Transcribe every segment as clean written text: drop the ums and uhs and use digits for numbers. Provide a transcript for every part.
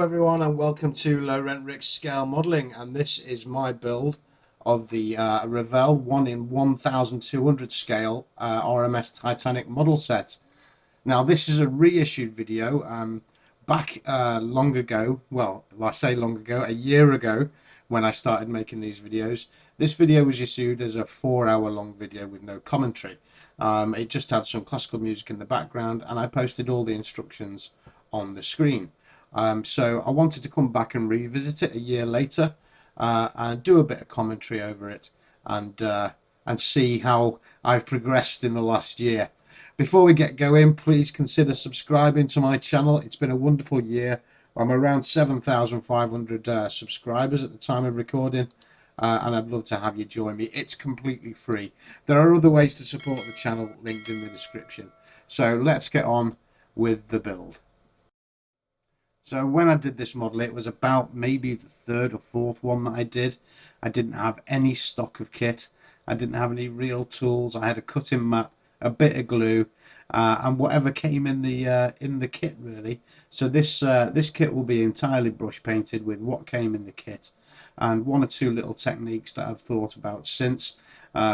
everyone, and welcome to Low Rent Rick's Scale Modelling, and this is my build of the Revell 1 in 1200 scale R.M.S. Titanic model set. Now this is a reissued video back long ago, well I say long ago, a year ago when I started making these videos. This video was issued as a 4-hour long video with no commentary. It just had some classical music in the background and I posted all the instructions on the screen. So I wanted to come back and revisit it a year later and do a bit of commentary over it and see how I've progressed in the last year. Before we get going, please consider subscribing to my channel. It's been a wonderful year. I'm around 7,500 subscribers at the time of recording, and I'd love to have you join me. It's completely free. There are other ways to support the channel linked in the description. So let's get on with the build. So when I did this model, it was about maybe the third or fourth one that I did. I didn't have any stock of kit. I didn't have any real tools. I had a cutting mat, a bit of glue, and whatever came in the kit really. So this kit will be entirely brush painted with what came in the kit, and one or two little techniques that I've thought about since,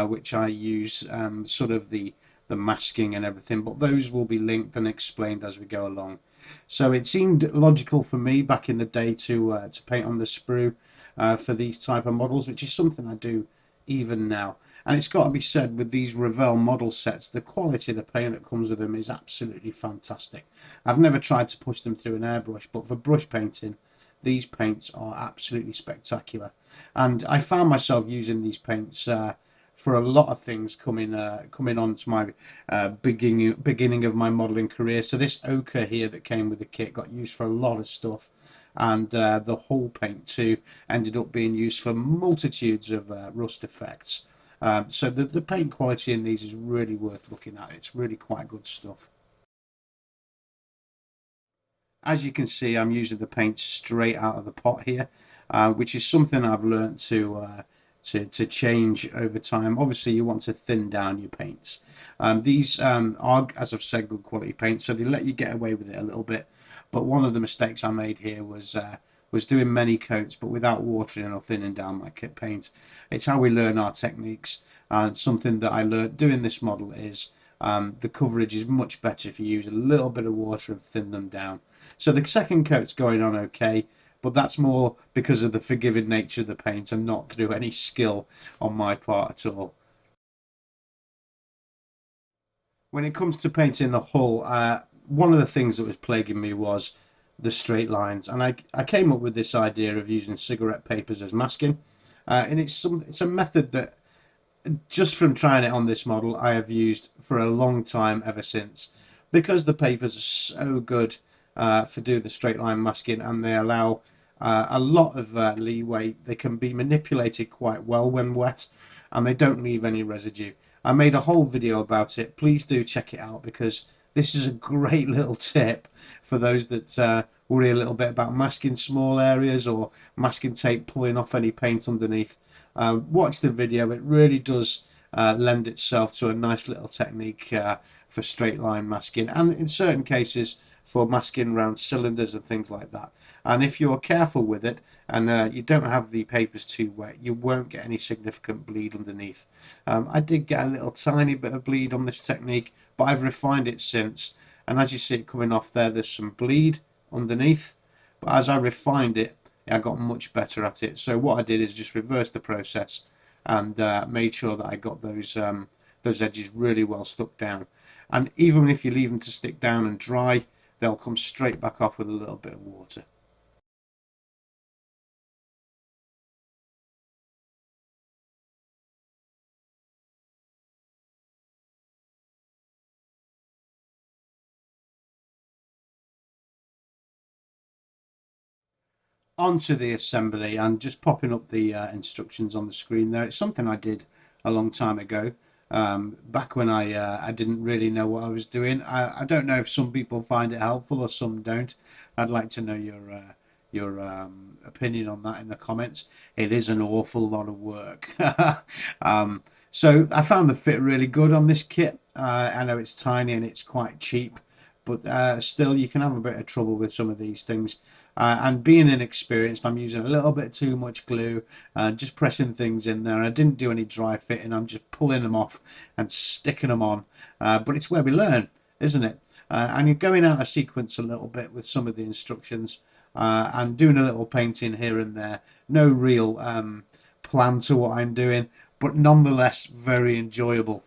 which I use, sort of the masking and everything. But those will be linked and explained as we go along. So it seemed logical for me back in the day to paint on the sprue for these type of models, which is something I do even now. And it's got to be said, with these Revell model sets, the quality of the paint that comes with them is absolutely fantastic. I've never tried to push them through an airbrush, but for brush painting, these paints are absolutely spectacular. And I found myself using these paints for a lot of things coming on to my beginning of my modelling career. So this ochre here that came with the kit got used for a lot of stuff, and the hull paint too ended up being used for multitudes of rust effects. So the paint quality in these is really worth looking at. It's really quite good stuff. As you can see, I'm using the paint straight out of the pot here, which is something I've learned to change over time. Obviously, you want to thin down your paints. These are, as I've said, good quality paints, so they let you get away with it a little bit. But one of the mistakes I made here was doing many coats, but without watering or thinning down my kit paint. It's how we learn our techniques, and something that I learned doing this model is the coverage is much better if you use a little bit of water and thin them down. So the second coat's going on okay, but that's more because of the forgiving nature of the paint and not through any skill on my part at all. When it comes to painting the hull, one of the things that was plaguing me was the straight lines, and I came up with this idea of using cigarette papers as masking, and it's a method that, just from trying it on this model, I have used for a long time ever since, because the papers are so good for doing the straight line masking, and they allow a lot of leeway. They can be manipulated quite well when wet, and they don't leave any residue. I made a whole video about it. Please do check it out, because this is a great little tip for those that worry a little bit about masking small areas or masking tape pulling off any paint underneath. Watch the video. It really does lend itself to a nice little technique for straight line masking, and in certain cases for masking around cylinders and things like that. And if you're careful with it and you don't have the papers too wet, you won't get any significant bleed underneath. I did get a little tiny bit of bleed on this technique, but I've refined it since, and as you see it coming off there, there's some bleed underneath, but as I refined it, I got much better at it. So what I did is just reverse the process and made sure that I got those edges really well stuck down. And even if you leave them to stick down and dry, they'll come straight back off with a little bit of water. Onto the assembly, and just popping up the instructions on the screen there. It's something I did a long time ago, back when I didn't really know what I was doing. I don't know if some people find it helpful or some don't. I'd like to know your opinion on that in the comments. It is an awful lot of work. So I found the fit really good on this kit. I know it's tiny and it's quite cheap, but still you can have a bit of trouble with some of these things. And being inexperienced, I'm using a little bit too much glue, just pressing things in there. I didn't do any dry fitting. I'm just pulling them off and sticking them on. But it's where we learn, isn't it? And you're going out of sequence a little bit with some of the instructions, and doing a little painting here and there. No real plan to what I'm doing, but nonetheless very enjoyable.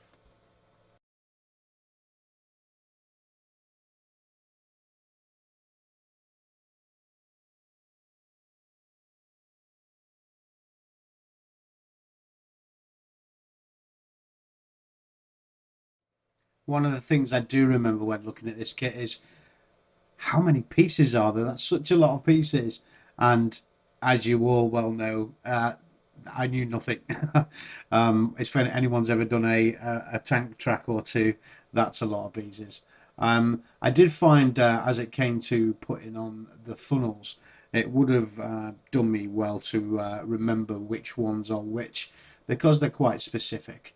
One of the things I do remember when looking at this kit is how many pieces are there? That's such a lot of pieces. And as you all well know, I knew nothing. If anyone's ever done a tank track or two, that's a lot of pieces. I did find as it came to putting on the funnels, it would have done me well to remember which ones are which, because they're quite specific.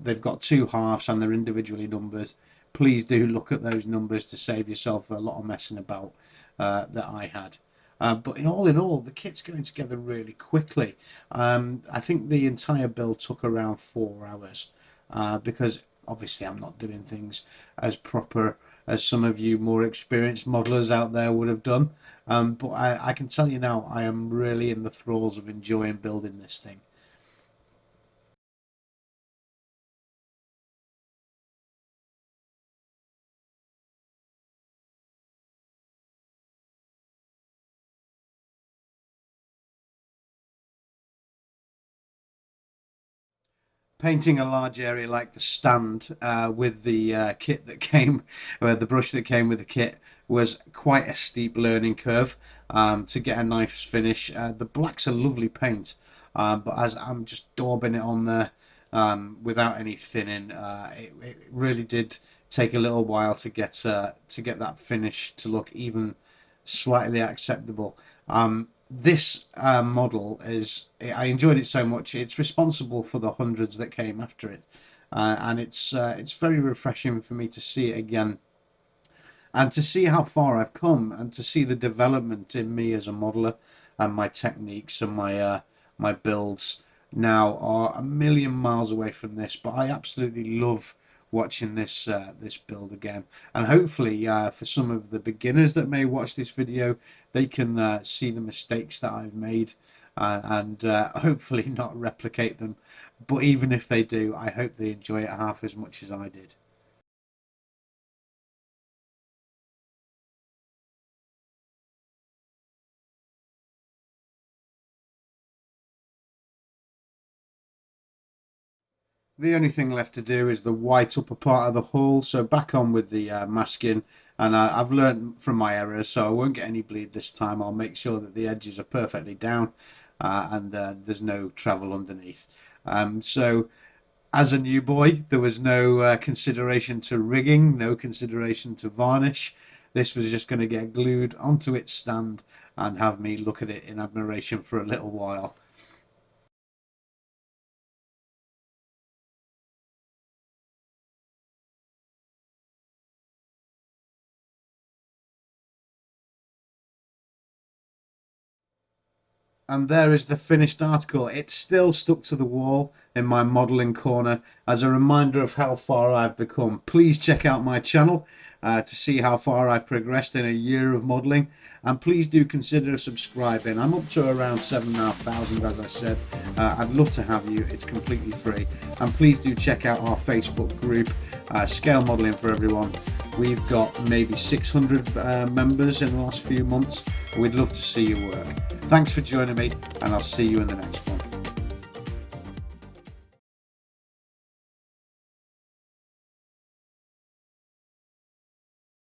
They've got two halves and they're individually numbered. Please do look at those numbers to save yourself a lot of messing about that I had. But in all, the kit's going together really quickly. I think the entire build took around 4 hours, because obviously I'm not doing things as proper as some of you more experienced modelers out there would have done. But I can tell you now, I am really in the thralls of enjoying building this thing. Painting a large area like the stand with the kit that came, the brush that came with the kit, was quite a steep learning curve to get a nice finish. The black's a lovely paint, but as I'm just daubing it on there without any thinning, it really did take a little while to get that finish to look even slightly acceptable. This model is, I enjoyed it so much. It's responsible for the hundreds that came after it, and it's very refreshing for me to see it again and to see how far I've come and to see the development in me as a modeler, and my techniques and my builds now are a million miles away from this. But I absolutely love watching this build again, and hopefully for some of the beginners that may watch this video, they can see the mistakes that I've made, and hopefully not replicate them. But even if they do, I hope they enjoy it half as much as I did. The only thing left to do is the white upper part of the hull, so back on with the masking. And I've learned from my errors, so I won't get any bleed this time. I'll make sure that the edges are perfectly down, and there's no travel underneath. So as a new boy, there was no consideration to rigging, no consideration to varnish. This was just going to get glued onto its stand and have me look at it in admiration for a little while. And there is the finished article. It's still stuck to the wall in my modelling corner as a reminder of how far I've become. Please check out my channel to see how far I've progressed in a year of modelling. And please do consider subscribing. I'm up to around 7,500, as I said. I'd love to have you. It's completely free. And please do check out our Facebook group, Scale Modelling for Everyone. We've got maybe 600 members in the last few months. We'd love to see your work. Thanks for joining me, and I'll see you in the next one.